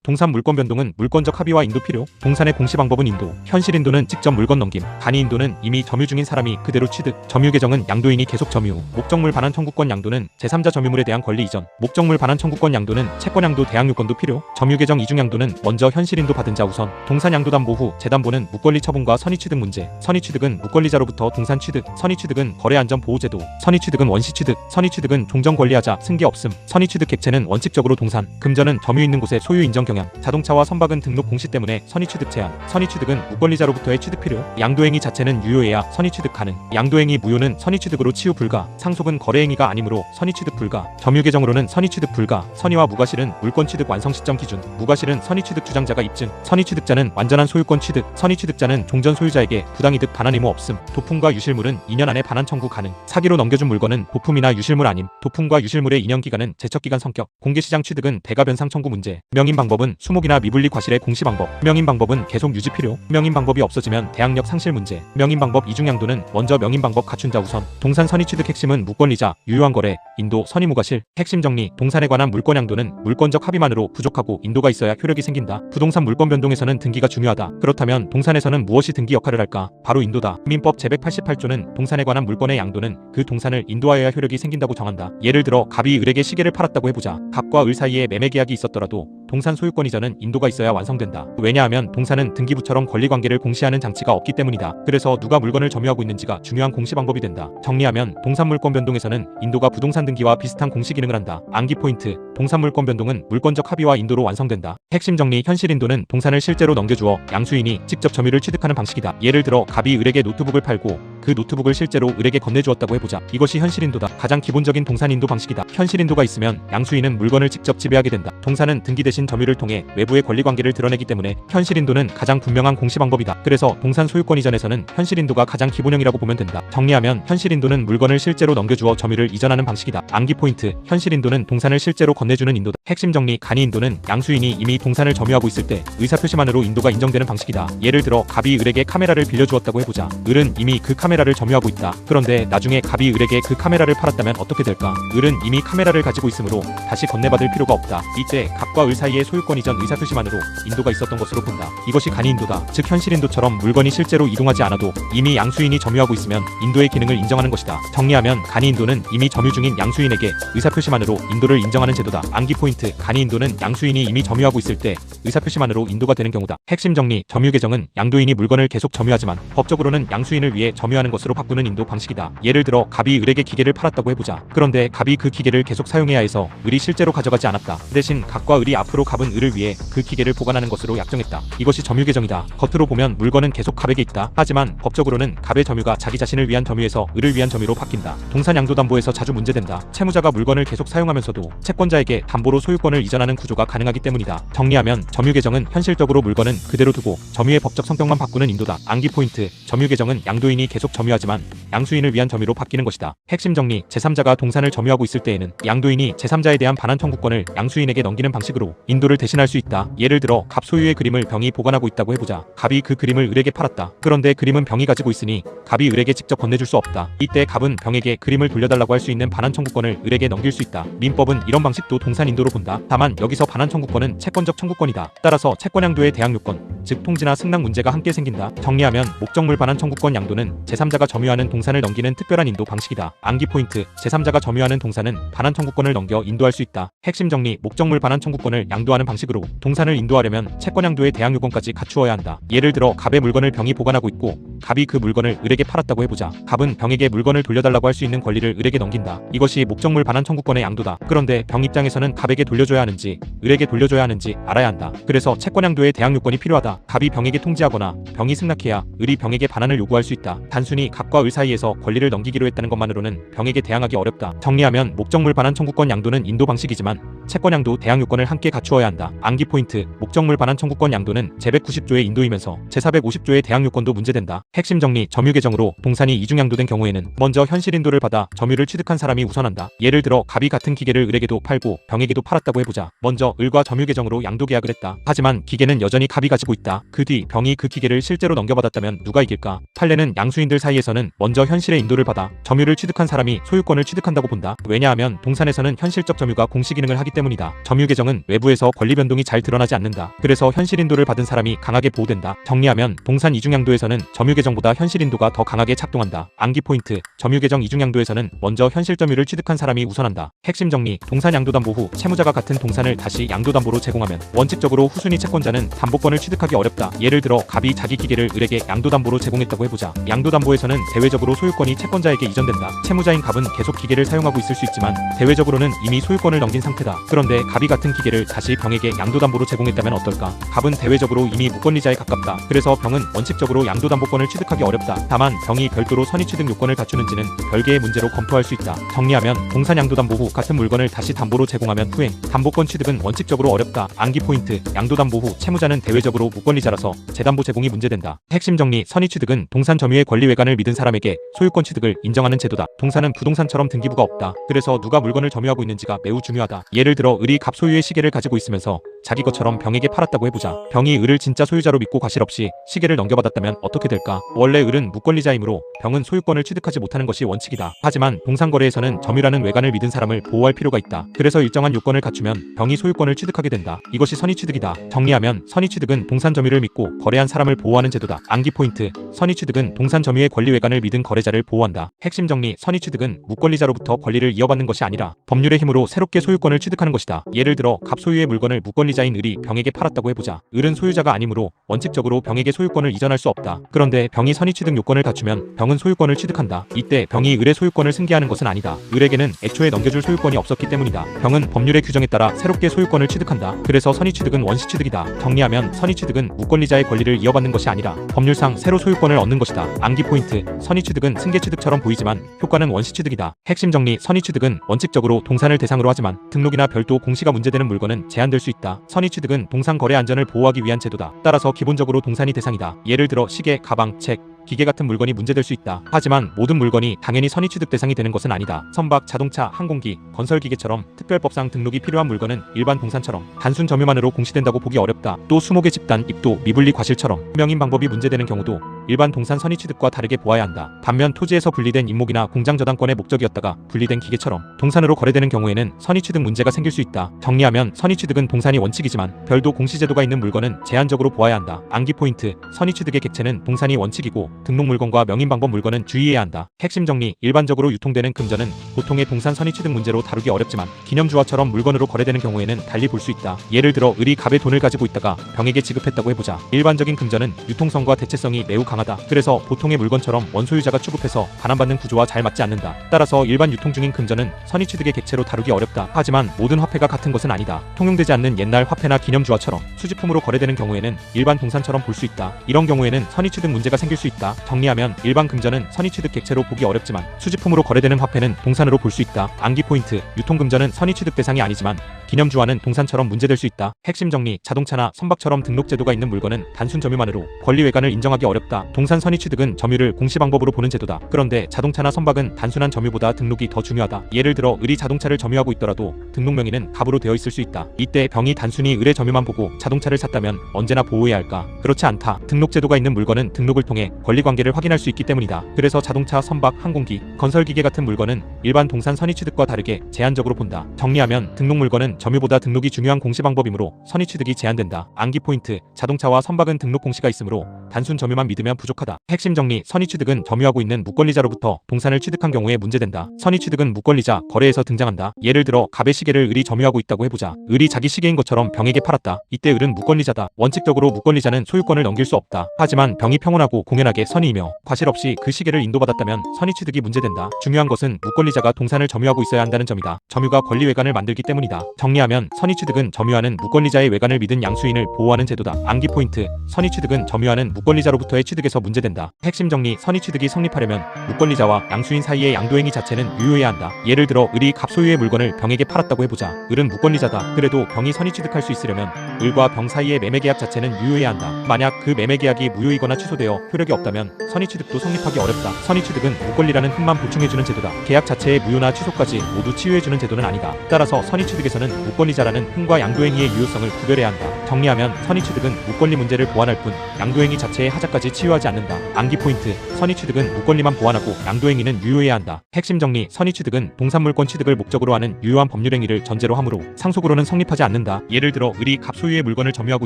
동산 물권 변동은 물권적 합의와 인도 필요. 동산의 공시 방법은 인도. 현실 인도는 직접 물건 넘김. 간이 인도는 이미 점유 중인 사람이 그대로 취득. 점유 계정은 양도인이 계속 점유 후. 목적물 반환 청구권 양도는 제3자 점유물에 대한 권리 이전. 목적물 반환 청구권 양도는 채권 양도 대항 요건도 필요. 점유 계정 이중 양도는 먼저 현실 인도 받은 자 우선. 동산 양도 담보 후 재담보는 무권리 처분과 선의 취득 문제. 선의 취득은 무권리자로부터 동산 취득. 선의 취득은 거래 안전 보호 제도. 선의 취득은 원시 취득. 선의 취득은 종전 권리하자 승계 없음. 선의 취득 객체는 원칙적으로 동산. 금전은 점유 있는 곳의 소유 인정 경향. 자동차와 선박은 등록 공시 때문에 선의 취득 제한. 선의 취득은 무권리자로부터의 취득 필요. 양도행위 자체는 유효해야 선의 취득 가능. 양도행위 무효는 선의 취득으로 치유 불가. 상속은 거래행위가 아니므로 선의 취득 불가. 점유 계정으로는 선의 취득 불가. 선의와 무과실은 물권 취득 완성 시점 기준. 무과실은 선의 취득 주장자가 입증. 선의 취득자는 완전한 소유권 취득. 선의 취득자는 종전 소유자에게 부당이득 반환 의무 없음. 도품과 유실물은 2년 안에 반환 청구 가능. 사기로 넘겨준 물건은 도품이나 유실물 아님. 도품과 유실물의 인연 기간은 제척기간 성격. 공개시장 취득은 대가 변상 청구 문제. 명인 방법은 수목이나 미분리 과실의 공시 방법. 명인 방법은 계속 유지 필요. 명인 방법이 없어지면 대항력 상실 문제. 명인 방법 이중 양도는 먼저 명인 방법 갖춘 자 우선. 동산 선의 취득 핵심은 무권리자, 유효한 거래, 인도, 선의 무과실. 핵심 정리. 동산에 관한 물권 양도는 물권적 합의만으로 부족하고 인도가 있어야 효력이 생긴다. 부동산 물권 변동에서는 등기가 중요하다. 그렇다면 동산에서는 무엇이 등기 역할을 할까? 바로 인도다. 민법 제188조는 동산에 관한 물권의 양도는 그 동산을 인도하여야 효력이 생긴다고 정한다. 예를 들어 갑이 을에게 시계를 팔았다고 해보자. 갑과 을 사이에 매매 계약이 있었더라도 동산 소유권 이전은 인도가 있어야 완성된다. 왜냐하면 동산은 등기부처럼 권리관계를 공시하는 장치가 없기 때문이다. 그래서 누가 물건을 점유하고 있는지가 중요한 공시 방법이 된다. 정리하면 동산 물권 변동에서는 인도가 부동산 등기와 비슷한 공시 기능을 한다. 암기 포인트. 동산 물권 변동은 물권적 합의와 인도로 완성된다. 핵심 정리. 현실 인도는 동산을 실제로 넘겨주어 양수인이 직접 점유를 취득하는 방식이다. 예를 들어 갑이 을에게 노트북을 팔고 그 노트북을 실제로 을에게 건네주었다고 해보자. 이것이 현실 인도다. 가장 기본적인 동산 인도 방식이다. 현실 인도가 있으면 양수인은 물건을 직접 지배하게 된다. 동산은 등기 대신 점유를 통해 외부의 권리관계를 드러내기 때문에 현실 인도는 가장 분명한 공시 방법이다. 그래서 동산 소유권 이전에서는 현실 인도가 가장 기본형이라고 보면 된다. 정리하면 현실 인도는 물건을 실제로 넘겨주어 점유를 이전하는 방식이다. 암기 포인트. 현실 인도는 동산을 실제로 건네주는 인도다. 핵심 정리. 간이 인도는 양수인이 이미 동산을 점유하고 있을 때 의사표시만으로 인도가 인정되는 방식이다. 예를 들어 갑이 을에게 카메라를 빌려주었다고 해보자. 을은 이미 그 카메라를 점유하고 있다. 그런데 나중에 갑이 을에게 그 카메라를 팔았다면 어떻게 될까? 을은 이미 카메라를 가지고 있으므로 다시 건네받을 필요가 없다. 이때 갑과 을 사이의 소유권 이전 의사표시만으로 인도가 있었던 것으로 본다. 이것이 간이 인도다. 즉 현실 인도처럼 물건이 실제로 이동하지 않아도 이미 양수인이 점유하고 있으면 인도의 기능을 인정하는 것이다. 정리하면 간이 인도는 이미 점유 중인 양수인에게 의사표시만으로 인도를 인정하는 제도다. 암기 포인트. 간이 인도는 양수인이 이미 점유하고 있을 때 의사표시만으로 인도가 되는 경우다. 핵심 정리. 점유 계정은 양도인이 물건을 계속 점유하지만 법적으로는 양수인을 위해 점유하는 것으로 바꾸는 인도 방식이다. 예를 들어 갑이 을에게 기계를 팔았다고 해보자. 그런데 갑이 그 기계를 계속 사용해야 해서 을이 실제로 가져가지 않았다. 대신 갑과 을이 앞으로 갑은 을을 위해 그 기계를 보관하는 것으로 약정했다. 이것이 점유 계정이다. 겉으로 보면 물건은 계속 갑에게 있다. 하지만 법적으로는 갑의 점유가 자기 자신을 위한 점유에서 을을 위한 점유로 바뀐다. 동산 양도 담보에서 자주 문제된다. 채무자가 물건을 계속 사용하면서도 채권자에게 담보로 소유권을 이전하는 구조가 가능하기 때문이다. 정리하면 점유 계정은 현실적으로 물건은 그대로 두고 점유의 법적 성격만 바꾸는 인도다. 암기 포인트. 점유 계정은 양도인이 계속 점유하지만 양수인을 위한 점유로 바뀌는 것이다. 핵심 정리. 제3자가 동산을 점유하고 있을 때에는 양도인이 제3자에 대한 반환 청구권을 양수인에게 넘기는 방식으로 인도를 대신할 수 있다. 예를 들어 갑 소유의 그림을 병이 보관하고 있다고 해보자. 갑이 그 그림을 을에게 팔았다. 그런데 그림은 병이 가지고 있으니 갑이 을에게 직접 건네줄 수 없다. 이때 갑은 병에게 그림을 돌려달라고 할 수 있는 반환 청구권을 을에게 넘길 수 있다. 민법은 이런 방식도 동산 인도로 본다. 다만 여기서 반환 청구권은 채권적 청구권이다. 따라서 채권 양도의 대항 요건, 즉 통지나 승낙 문제가 함께 생긴다. 정리하면 목적물 반환 청구권 양도는 제3자가 점유하는 동산을 넘기는 특별한 인도 방식이다. 암기 포인트. 제3자가 점유하는 동산은 반환 청구권을 넘겨 인도할 수 있다. 핵심 정리. 목적물 반환 청구권을 양도하는 방식으로 동산을 인도하려면 채권 양도의 대항 요건까지 갖추어야 한다. 예를 들어 갑의 물건을 병이 보관하고 있고 갑이 그 물건을 을에게 팔았다고 해보자. 갑은 병에게 물건을 돌려달라고 할 수 있는 권리를 을에게 넘긴다. 이것이 목적물 반환 청구권의 양도다. 그런데 병 입장에서는 갑에게 돌려줘야 하는지 을에게 돌려줘야 하는지 알아야 한다. 그래서 채권 양도의 대항 요건이 필요하다. 갑이 병에게 통지하거나 병이 승낙해야 을이 병에게 반환을 요구할 수 있다. 단순히 갑과 을 사이에서 권리를 넘기기로 했다는 것만으로는 병에게 대항하기 어렵다. 정리하면 목적물 반환 청구권 양도는 인도 방식이지만 채권 양도 대항 요건을 함께 갖추어야 한다. 암기 포인트. 목적물 반환 청구권 양도는 제190조의 인도이면서 제450조의 대항 요건도 문제된다. 핵심 정리. 점유 계정으로 동산이 이중 양도된 경우에는 먼저 현실 인도를 받아 점유를 취득한 사람이 우선한다. 예를 들어 갑이 같은 기계를 을에게도 팔고 병에게도 팔았다고 해보자. 먼저 을과 점유 계정으로 양도 계약을 했다. 하지만 기계는 여전히 갑이 가지고 있다. 그 뒤 병이 그 기계를 실제로 넘겨받았다면 누가 이길까? 판례는 양수인들 사이에서는 먼저 현실의 인도를 받아 점유를 취득한 사람이 소유권을 취득한다고 본다. 왜냐하면 동산에서는 현실적 점유가 공시기능을 하기 때문이다. 점유 계정은 외부에서 권리 변동이 잘 드러나지 않는다. 그래서 현실 인도를 받은 사람이 강하게 보호된다. 정리하면 동산 이중양도에서는 점유 계정보다 현실 인도가 더 강하게 작동한다. 암기 포인트: 점유 계정 이중양도에서는 먼저 현실 점유를 취득한 사람이 우선한다. 핵심 정리: 동산 양도담보 후 채무자가 같은 동산을 다시 양도담보로 제공하면 원칙적으로 후순위 채권자는 담보권을 취득하기 어렵다. 예를 들어 갑이 자기 기계를 을에게 양도담보로 제공했다고 해보자. 양도담보에서는 대외적으로 소유권이 채권자에게 이전된다. 채무자인 갑은 계속 기계를 사용하고 있을 수 있지만 대외적으로는 이미 소유권을 넘긴 상태다. 그런데 갑이 같은 기계를 다시 병에게 양도담보로 제공했다면 어떨까? 갑은 대외적으로 이미 무권리자에 가깝다. 그래서 병은 원칙적으로 양도담보권을 취득하기 어렵다. 다만 병이 별도로 선의취득 요건을 갖추는지는 별개의 문제로 검토할 수 있다. 정리하면 동산 양도담보 후 같은 물건을 다시 담보로 제공하면 후행, 담보권 취득은 원칙적으로 어렵다. 암기 포인트: 양도담보 후 채무자는 대외적으로 무권리자라서 재담보 제공이 문제된다. 핵심 정리: 선의취득은 동산 점유의 권리 외관을 믿은 사람에게 소유권 취득을 인정하는 제도다. 동산은 부동산처럼 등기부가 없다. 그래서 누가 물건을 점유하고 있는지가 매우 중요하다. 예를 들어 을이 갑 소유의 시계를 가지고 있으면서 자기 것처럼 병에게 팔았다고 해보자. 병이 을을 진짜 소유자로 믿고 과실 없이 시계를 넘겨받았다면 어떻게 될까? 원래 을은 무권리자이므로 병은 소유권을 취득하지 못하는 것이 원칙이다. 하지만 동산거래에서는 점유라는 외관을 믿은 사람을 보호할 필요가 있다. 그래서 일정한 요건을 갖추면 병이 소유권을 취득하게 된다. 이것이 선의취득이다. 정리하면 선의취득은 동산 점유를 믿고 거래한 사람을 보호하는 제도다. 암기 포인트: 선의취득은 동산 점유의 권리 외관을 믿은 거래자를 보호한다. 핵심 정리: 선의취득은 무권리자로부터 권리를 이어받는 것이 아니라 법률의 힘으로 새롭게 소유권을 취득하는 것이다. 예를 들어 갑 소유의 물건을 무권리자인 을이 병에게 팔았다고 해보자. 을은 소유자가 아니므로 원칙적으로 병에게 소유권을 이전할 수 없다. 그런데 병이 선의취득 요건을 갖추면 병은 소유권을 취득한다. 이때 병이 을의 소유권을 승계하는 것은 아니다. 을에게는 애초에 넘겨줄 소유권이 없었기 때문이다. 병은 법률의 규정에 따라 새롭게 소유권을 취득한다. 그래서 선의취득은 원시취득이다. 정리하면 선의취득은 무권리자의 권리를 이어받는 것이 아니라 법률상 새로 소유권을 얻는 것이다. 암기 포인트: 선의취득은 승계취득처럼 보이지만 효과는 원시취득이다. 핵심 정리: 선의취득은 원칙적으로 동산을 대상으로 하지만 등록이나 별도 공시가 문제되는 물건은 제한될 수 있다. 선의취득은 동산 거래 안전을 보호하기 위한 제도다. 따라서 기본적으로 동산이 대상이다. 예를 들어 시계, 가방, 책, 기계 같은 물건이 문제될 수 있다. 하지만 모든 물건이 당연히 선의취득 대상이 되는 것은 아니다. 선박, 자동차, 항공기, 건설기계처럼 특별법상 등록이 필요한 물건은 일반 동산처럼 단순 점유만으로 공시된다고 보기 어렵다. 또 수목의 집단, 입도, 미분리 과실처럼 투명인 방법이 문제되는 경우도 일반 동산 선의취득과 다르게 보아야 한다. 반면 토지에서 분리된 임목이나 공장 저당권의 목적이었다가 분리된 기계처럼 동산으로 거래되는 경우에는 선의취득 문제가 생길 수 있다. 정리하면 선의취득은 동산이 원칙이지만 별도 공시제도가 있는 물건은 제한적으로 보아야 한다. 암기 포인트: 선의취득의 객체는 동산이 원칙이고 등록 물건과 명인 방법 물건은 주의해야 한다. 핵심 정리: 일반적으로 유통되는 금전은 보통의 동산 선의취득 문제로 다루기 어렵지만 기념주화처럼 물건으로 거래되는 경우에는 달리 볼 수 있다. 예를 들어 을이 갑의 돈을 가지고 있다가 병에게 지급했다고 해보자. 일반적인 금전은 유통성과 대체성이 매우 강하다. 그래서 보통의 물건처럼 원소유자가 취급해서 반환받는 구조와 잘 맞지 않는다. 따라서 일반 유통 중인 금전은 선의취득의 객체로 다루기 어렵다. 하지만 모든 화폐가 같은 것은 아니다. 통용되지 않는 옛날 화폐나 기념주화처럼 수집품으로 거래되는 경우에는 일반 동산처럼 볼 수 있다. 이런 경우에는 선의취득 문제가 생길 수 있다. 정리하면 일반 금전은 선의취득 객체로 보기 어렵지만 수집품으로 거래되는 화폐는 동산으로 볼 수 있다. 암기 포인트: 유통금전은 선의취득 대상이 아니지만 기념주화는 동산처럼 문제될 수 있다. 핵심 정리: 자동차나 선박처럼 등록제도가 있는 물건은 단순 점유만으로 권리 외관을 인정하기 어렵다. 동산 선의취득은 점유를 공시방법으로 보는 제도다. 그런데 자동차나 선박은 단순한 점유보다 등록이 더 중요하다. 예를 들어 을이 자동차를 점유하고 있더라도 등록 명의는 갑으로 되어 있을 수 있다. 이때 병이 단순히 을의 점유만 보고 자동차를 샀다면 언제나 보호해야 할까? 그렇지 않다. 등록제도가 있는 물건은 등록을 통해 권리관계를 확인할 수 있기 때문이다. 그래서 자동차, 선박, 항공기, 건설기계 같은 물건은 일반 동산 선의취득과 다르게 제한적으로 본다. 정리하면 등록 물건은 점유보다 등록이 중요한 공시방법이므로 선의취득이 제한된다. 암기 포인트: 자동차와 선박은 등록 공시가 있으므로 단순 점유만 믿으면 부족하다. 핵심 정리: 선의취득은 점유하고 있는 무권리자로부터 동산을 취득한 경우에 문제된다. 선의취득은 무권리자, 거래에서 등장한다. 예를 들어 갑의 시계를 을이 점유하고 있다고 해보자. 을이 자기 시계인 것처럼 병에게 팔았다. 이때 을은 무권리자다. 원칙적으로 무권리자는 소유권을 넘길 수 없다. 하지만 병이 평온하고 공연하게 선의이며 과실 없이 그 시계를 인도받았다면 선의취득이 문제된다. 중요한 것은 무권리자가 동산을 점유하고 있어야 한다는 점이다. 점유가 권리 외관을 만들기 때문이다. 정리하면 선의취득은 점유하는 무권리자의 외관을 믿은 양수인을 보호하는 제도다. 암기 포인트: 선의취득은 점유하는 무권리자로부터의 취득에서 문제된다. 핵심 정리: 선의취득이 성립하려면 무권리자와 양수인 사이의 양도행위 자체는 유효해야 한다. 예를 들어 을이 갑 소유의 물건을 병에게 팔았다고 해보자. 을은 무권리자다. 그래도 병이 선의취득할 수 있으려면 을과 병 사이의 매매계약 자체는 유효해야 한다. 만약 그 매매계약이 무효이거나 취소되어 효력이 없다면 선의취득도 성립하기 어렵다. 선의취득은 무권리라는 흠만 보충해주는 제도다. 계약 자체의 무효나 취소까지 모두 치유해주는 제도는 아니다. 따라서 선의취득에서는 무권리자라는 흥과 양도행위의 유효성을 구별해야 한다. 정리하면 선의취득은 무권리 문제를 보완할 뿐 양도행위 자체의 하자까지 치유하지 않는다. 암기 포인트: 선의취득은 무권리만 보완하고 양도행위는 유효해야 한다. 핵심 정리: 선의취득은 동산물권 취득을 목적으로 하는 유효한 법률행위를 전제로 하므로 상속으로는 성립하지 않는다. 예를 들어 을이 갑 소유의 물건을 점유하고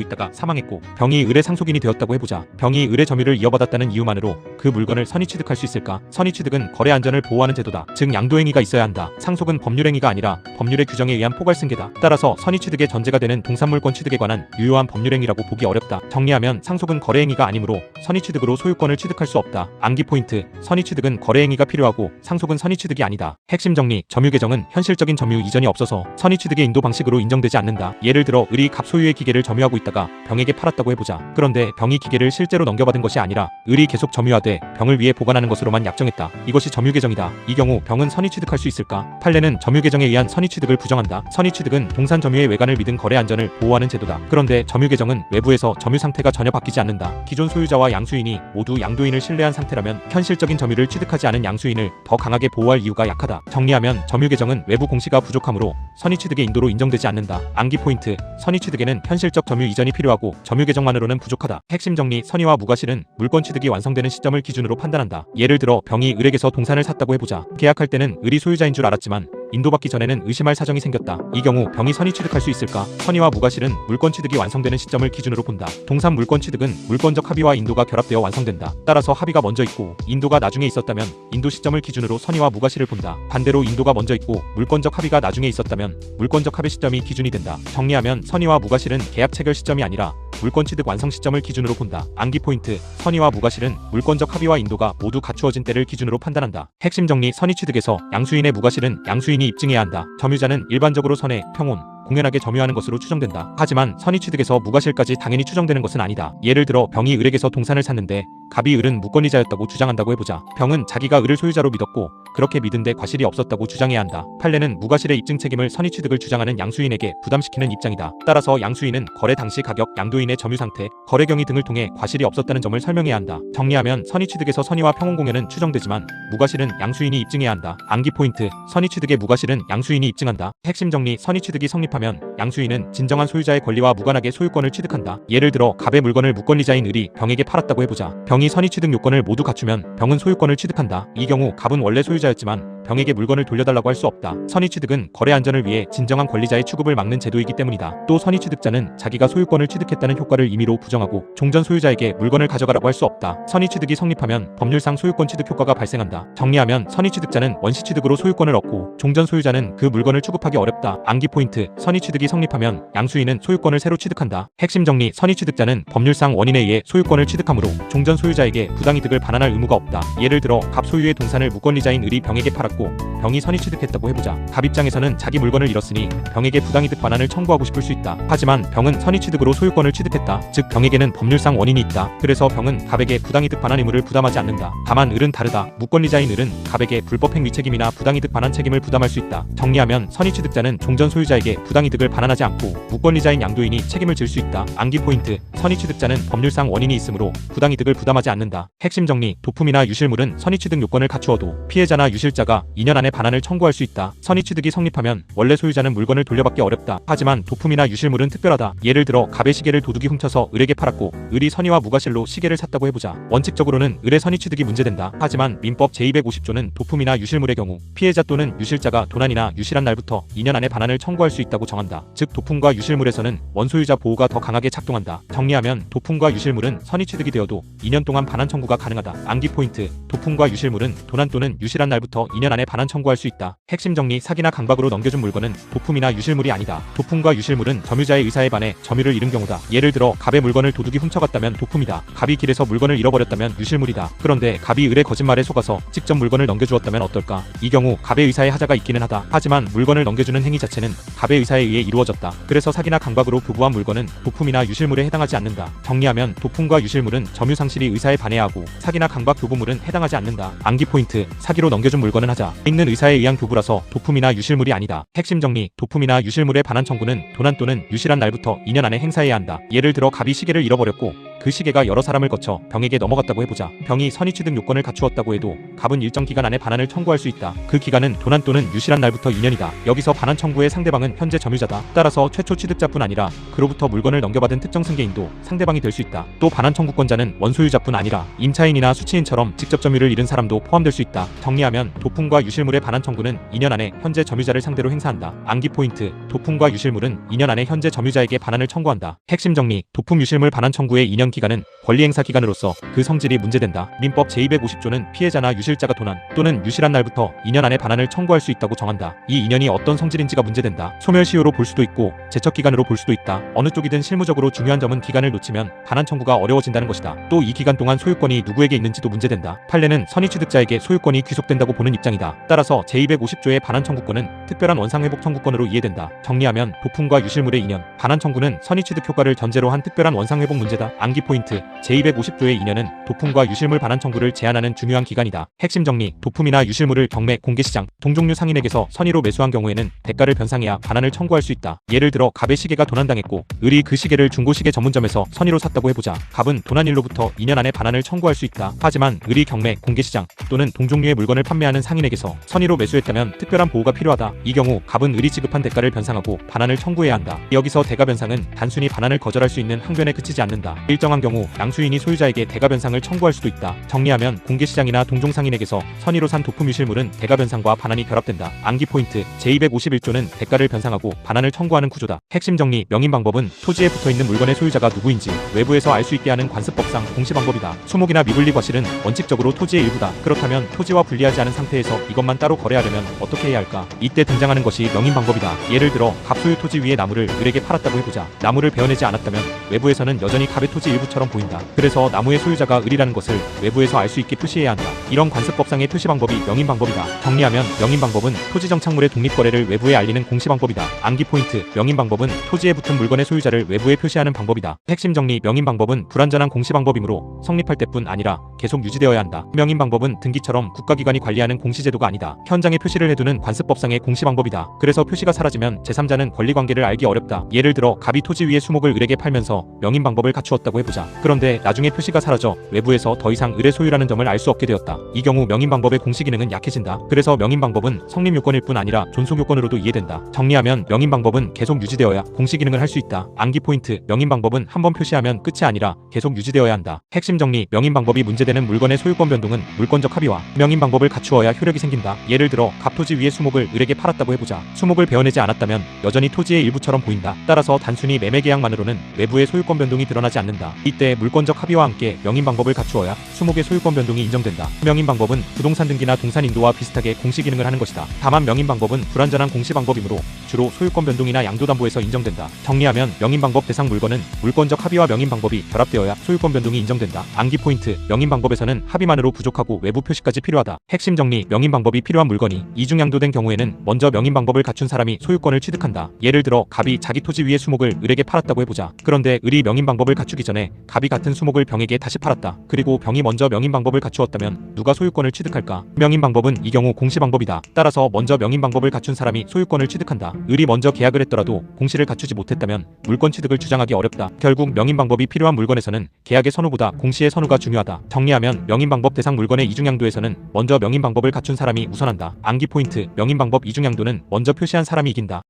있다가 사망했고 병이 을의 상속인이 되었다고 해보자. 병이 을의 점유를 이어받았다는 이유만으로 그 물건을 선의취득할 수 있을까? 선의취득은 거래 안전을 보호하는 제도다. 즉 양도행위가 있어야 한다. 상속은 법률행위가 아니라 법률의 규정에 의한 포괄승계다. 따라서 선의취득의 전제가 되는 동산물권 취득에 관한 유효한 법률행위라고 보기 어렵다. 정리하면 상속은 거래행위가 아니므로 선의취득으로 소유권을 취득할 수 없다. 암기 포인트: 선의취득은 거래행위가 필요하고 상속은 선의취득이 아니다. 핵심 정리: 점유 개정은 현실적인 점유 이전이 없어서 선의취득의 인도 방식으로 인정되지 않는다. 예를 들어 을이 갑 소유의 기계를 점유하고 있다가 병에게 팔았다고 해보자. 그런데 병이 기계를 실제로 넘겨받은 것이 아니라 을이 계속 점유하되 병을 위해 보관하는 것으로만 약정했다. 이것이 점유 개정이다. 이 경우 병은 선의취득할 수 있을까? 판례는 점유 개정에 의한 선의취득을 부정한다. 선의취득은 동산 점유의 외관을 믿은 거래 안전을 보호하는 제도다. 그런데 점유 개정은 외부에서 점유 상태가 전혀 바뀌지 않는다. 기존 소유자와 양수인이 모두 양도인을 신뢰한 상태라면 현실적인 점유를 취득하지 않은 양수인을 더 강하게 보호할 이유가 약하다. 정리하면 점유 개정은 외부 공시가 부족하므로 선의취득의 인도로 인정되지 않는다. 암기 포인트: 선의취득에는 현실적 점유 이전이 필요하고 점유 개정만으로는 부족하다. 핵심 정리: 선의와 무과실은 물권 취득이 완성되는 시점을 기준으로 판단한다. 예를 들어 병이 을에게서 동산을 샀다고 해보자. 계약할 때는 을이 소유자인 줄 알았지만 인도받기 전에는 의심할 사정이 생겼다. 이 경우 병이 선의 취득할 수 있을까? 선의와 무과실은 물권 취득이 완성되는 시점을 기준으로 본다. 동산 물권 취득은 물권적 합의와 인도가 결합되어 완성된다. 따라서 합의가 먼저 있고 인도가 나중에 있었다면 인도 시점을 기준으로 선의와 무과실을 본다. 반대로 인도가 먼저 있고 물권적 합의가 나중에 있었다면 물권적 합의 시점이 기준이 된다. 정리하면 선의와 무과실은 계약 체결 시점이 아니라 물권 취득 완성 시점을 기준으로 본다. 암기 포인트: 선의와 무과실은 물권적 합의와 인도가 모두 갖추어진 때를 기준으로 판단한다. 핵심 정리: 선의 취득에서 양수인의 무과실은 양수인이 입증해야 한다. 점유자는 일반적으로 선의, 평온, 공연하게 점유하는 것으로 추정된다. 하지만 선의취득에서 무과실까지 당연히 추정되는 것은 아니다. 예를 들어 병이 을에게서 동산을 샀는데 갑이 을은 무권리자였다고 주장한다고 해보자. 병은 자기가 을을 소유자로 믿었고 그렇게 믿은데 과실이 없었다고 주장해야 한다. 판례는 무과실의 입증 책임을 선의취득을 주장하는 양수인에게 부담시키는 입장이다. 따라서 양수인은 거래 당시 가격, 양도인의 점유 상태, 거래 경위 등을 통해 과실이 없었다는 점을 설명해야 한다. 정리하면 선의취득에서 선의와 평온 공연은 추정되지만 무과실은 양수인이 입증해야 한다. 암기 포인트: 선의취득의 무과실은 양수인이 입증한다. 핵심 정리: 선의취득이 성립하면 양수인은 진정한 소유자의 권리와 무관하게 소유권을 취득한다. 예를 들어 갑의 물건을 무권리자인 을이 병에게 팔았다고 해보자. 병이 선의취득 요건을 모두 갖추면 병은 소유권을 취득한다. 이 경우 갑은 원래 소유자였지만 병에게 물건을 돌려달라고 할 수 없다. 선의취득은 거래 안전을 위해 진정한 권리자의 추급을 막는 제도이기 때문이다. 또 선의취득자는 자기가 소유권을 취득했다는 효과를 임의로 부정하고 종전 소유자에게 물건을 가져가라고 할 수 없다. 선의취득이 성립하면 법률상 소유권 취득 효과가 발생한다. 정리하면 선의취득자는 원시취득으로 소유권을 얻고 종전 소유자는 그 물건을 추급하기 어렵다. 암기 포인트: 선의취득이 성립하면 양수인은 소유권을 새로 취득한다. 핵심 정리: 선의취득자는 법률상 원인에 의해 소유권을 취득하므로 종전 소유자에게 부당이득을 반환할 의무가 없다. 예를 들어 갑 소유의 동산을 무권리자인 을이 병에게 팔았고 병이 선의취득했다고 해보자. 갑 입장에서는 자기 물건을 잃었으니 병에게 부당이득 반환을 청구하고 싶을 수 있다. 하지만 병은 선의취득으로 소유권을 취득했다. 즉 병에게는 법률상 원인이 있다. 그래서 병은 갑에게 부당이득 반환 의무를 부담하지 않는다. 다만 을은 다르다. 무권리자인 을은 갑에게 불법 행위 책임이나 부당이득 반환 책임을 부담할 수 있다. 정리하면 선의취득자는 종전 소유자에게 부당이득을 반환하지 않고 무권리자인 양도인이 책임을 질 수 있다. 암기 포인트: 선의취득자는 법률상 원인이 있으므로 부당이득을 부담하지 않는다. 핵심 정리: 도품이나 유실물은 선의취득 요건을 갖추어도 피해자나 유실자가 2년 안에 반환을 청구할 수 있다. 선의취득이 성립하면 원래 소유자는 물건을 돌려받기 어렵다. 하지만 도품이나 유실물은 특별하다. 예를 들어 갑의 시계를 도둑이 훔쳐서 을에게 팔았고 을이 선의와 무과실로 시계를 샀다고 해보자. 원칙적으로는 을의 선의취득이 문제된다. 하지만 민법 제250조는 도품이나 유실물의 경우 피해자 또는 유실자가 도난이나 유실한 날부터 2년 안에 반환을 청구할 수 있다고 정한다. 즉 도품과 유실물에서는 원소유자 보호가 더 강하게 작동한다. 정리하면 도품과 유실물은 선의취득이 되어도 2년 동안 반환 청구가 가능하다. 암기 포인트: 도품과 유실물은 도난 또는 유실한 날부터 2년 안에 반환 청구할 수 있다. 핵심 정리: 사기나 강박으로 넘겨준 물건은 도품이나 유실물이 아니다. 도품과 유실물은 점유자의 의사에 반해 점유를 잃은 경우다. 예를 들어 갑의 물건을 도둑이 훔쳐갔다면 도품이다. 갑이 길에서 물건을 잃어버렸다면 유실물이다. 그런데 갑이 을의 거짓말에 속아서 직접 물건을 넘겨주었다면 어떨까? 이 경우 갑의 의사에 하자가 있기는 하다. 하지만 물건을 넘겨주는 행위 자체는 갑의 의사에 의해 이루어졌다. 그래서 사기나 강박으로 교부한 물건은 도품이나 유실물에 해당하지 않는다. 정리하면 도품과 유실물은 점유 상실이 의사에 반해야 하고 사기나 강박 교부물은 해당하지 않는다. 암기 포인트: 사기로 넘겨준 물건은 하자 있는 의사에 의한 교부라서 도품이나 유실물이 아니다. 핵심 정리: 도품이나 유실물의 반환 청구는 도난 또는 유실한 날부터 2년 안에 행사해야 한다. 예를 들어 갑이 시계를 잃어버렸고 그 시계가 여러 사람을 거쳐 병에게 넘어갔다고 해보자. 병이 선의 취득 요건을 갖추었다고 해도 갑은 일정 기간 안에 반환을 청구할 수 있다. 그 기간은 도난 또는 유실한 날부터 2년이다. 여기서 반환 청구의 상대방은 현재 점유자다. 따라서 최초 취득자뿐 아니라 그로부터 물건을 넘겨받은 특정 승계인도 상대방이 될 수 있다. 또 반환 청구권자는 원소유자뿐 아니라 임차인이나 수취인처럼 직접 점유를 잃은 사람도 포함될 수 있다. 정리하면 도품과 유실물의 반환 청구는 2년 안에 현재 점유자를 상대로 행사한다. 암기 포인트: 도품과 유실물은 2년 안에 현재 점유자에게 반환을 청구한다. 핵심 정리: 도품 유실물 반환 청구의 2년 기간은 권리 행사 기간으로서 그 성질이 문제된다. 민법 제250조는 피해자나 유실자가 도난 또는 유실한 날부터 2년 안에 반환을 청구할 수 있다고 정한다. 이 2년이 어떤 성질인지가 문제된다. 소멸시효로 볼 수도 있고 제척 기간으로 볼 수도 있다. 어느 쪽이든 실무적으로 중요한 점은 기간을 놓치면 반환 청구가 어려워진다는 것이다. 또 이 기간 동안 소유권이 누구에게 있는지도 문제된다. 판례는 선의 취득자에게 소유권이 귀속된다고 보는 입장이다. 따라서 제250조의 반환 청구권은 특별한 원상회복 청구권으로 이해된다. 정리하면 도품과 유실물의 2년, 반환 청구는 선의 취득 효과를 전제로 한 특별한 원상회복 문제다. 암기 포인트: 제250조의 2년은 도품과 유실물 반환 청구를 제한하는 중요한 기간이다. 핵심 정리: 도품이나 유실물을 경매, 공개시장, 동종류 상인에게서 선의로 매수한 경우에는 대가를 변상해야 반환을 청구할 수 있다. 예를 들어 갑의 시계가 도난당했고 을이 그 시계를 중고시계 전문점에서 선의로 샀다고 해보자. 갑은 도난일로부터 2년 안에 반환을 청구할 수 있다. 하지만 을이 경매, 공개시장 또는 동종류의 물건을 판매하는 상인에게서 선의로 매수했다면 특별한 보호가 필요하다. 이 경우 갑은 을이 지급한 대가를 변상하고 반환을 청구해야 한다. 여기서 대가 변상은 단순히 반환을 거절할 수 있는 항변에 그치지 않는다. 일정한 경우 양수인이 소유자에게 대가 변상을 청구할 수도 있다. 정리하면 공개시장이나 동종상인에게서 선의로 산 도품 유실물은 대가 변상과 반환이 결합된다. 암기 포인트: 제251조는 대가를 변상하고 반환을 청구하는 구조다. 핵심 정리: 명인 방법은 토지에 붙어있는 물건의 소유자가 누구인지 외부에서 알 수 있게 하는 관습법상 공시 방법이다. 수목이나 미분리 과실은 원칙적으로 토지의 일부다. 그렇다면 토지와 분리하지 않은 상태에서 이것만 따로 거래하려면 어떻게 해야 할까? 이때 등장하는 것이 명인 방법이다. 예를 들어 갑 소유 토지 위에 나무를 을에게 팔았다고 해보자. 나무를 베어내지 않았다면 외부에서는 여전히 갑의 토지 일부처럼 보인다. 그래서 나무의 소유자가 을이라는 것을 외부에서 알 수 있게 표시해야 한다. 이런 관습법상의 표시 방법이 명인 방법이다. 정리하면 명인 방법은 토지 정착물의 독립거래를 외부에 알리는 공시 방법이다. 암기 포인트: 명인 방법은 토지에 붙은 물건의 소유자를 외부에 표시하는 방법이다. 핵심 정리: 명인 방법은 불완전한 공시 방법이므로 성립할 때뿐 아니라 계속 유지되어야 한다. 명인 방법은 등기처럼 국가기관이 관리하는 공시제도가 아니다. 현장에 표시를 해두는 관습법상의 공시 방법이다. 그래서 표시가 사라지면 제3자는 권리관계를 알기 어렵다. 예를 들어 갑이 토지 위에 수목을 을에게 팔면서 명인 방법을 갖추었다고 해보자. 그런데 나중에 표시가 사라져 외부에서 더 이상 을의 소유라는 점을 알 수 없게 되었다. 이 경우 명인 방법의 공시 기능은 약해진다. 그래서 명인 방법은 성립 요건일 뿐 아니라 존속 요건으로도 이해된다. 정리하면 명인 방법은 계속 유지되어야 공시 기능을 할 수 있다. 암기 포인트: 명인 방법은 한번 표시하면 끝이 아니라 계속 유지되어야 한다. 핵심 정리: 명인 방법이 문제되는 물건의 소유권 변동은 물권적 합의와 명인 방법을 갖추어야 효력이 생긴다. 예를 들어 갑 토지 위에 수목을 을에게 팔았다고 해보자. 수목을 베어내지 않았다면 여전히 토지의 일부처럼 보인다. 따라서 단순히 매매 계약만으로는 외부의 소유권 변동이 드러나지 않는다. 이때 물권적 합의와 함께 명인 방법을 갖추어야 수목의 소유권 변동이 인정된다. 명인 방법은 부동산 등기나 동산 인도와 비슷하게 공시 기능을 하는 것이다. 다만 명인 방법은 불완전한 공시 방법이므로 주로 소유권 변동이나 양도담보에서 인정된다. 정리하면 명인 방법 대상 물건은 물권적 합의와 명인 방법이 결합되어야 소유권 변동이 인정된다. 암기 포인트: 명인 방법에서는 합의만으로 부족하고 외부 표시까지 필요하다. 핵심 정리: 명인 방법이 필요한 물건이 이중 양도된 경우에는 먼저 명인 방법을 갖춘 사람이 소유권을 취득한다. 예를 들어 갑이 자기 토지 위에 수목을 을에게 팔았다고 해보자. 그런데 을이 명인 방법을 갖추기 전에 갑이 같은 수목을 병에게 다시 팔았다. 그리고 병이 먼저 명인 방법을 갖추었다면 누가 소유권을 취득할까? 명인 방법은 이 경우 공시 방법이다. 따라서 먼저 명인 방법을 갖춘 사람이 소유권을 취득한다. 을이 먼저 계약을 했더라도 공시를 갖추지 못했다면 물권 취득을 주장하기 어렵다. 결국 명인 방법이 필요한 물건에서는 계약의 선후보다 공시의 선후가 중요하다. 정리하면 명인 방법 대상 물건의 이중양도에서는 먼저 명인 방법을 갖춘 사람이 우선한다. 암기 포인트: 명인 방법 이중양도는 먼저 표시한 사람이 이긴다.